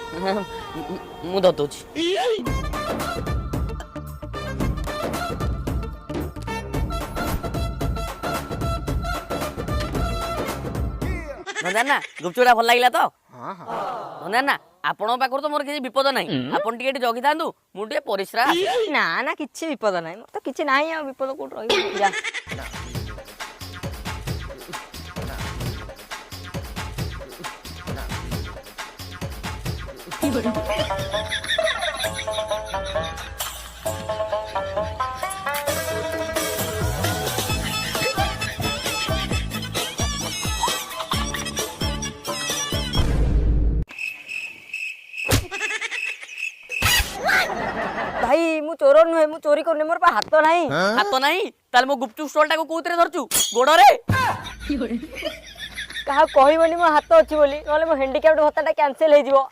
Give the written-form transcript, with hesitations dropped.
मु दतुची ना गुपचुड़ा भल लगे तो ना आपण पाखर तो मोर किसी विपद ना आपन टिके जगी था मुझे परिश्रा ना ना किसी विपद ना तो किसी ना विपद कौट रही भाई मु चोर नुहे मु चोरी करने मोर पा हाथ नहीं हाथ नहीं ताल मो गुपचुप स्टॉल टाको कोउतरे धरचु गोडरे कहा कहबनी मो हाथ अछि बोली नले मो हैंडीकैप्ड भत्ताटा कैंसिल हे जिवो।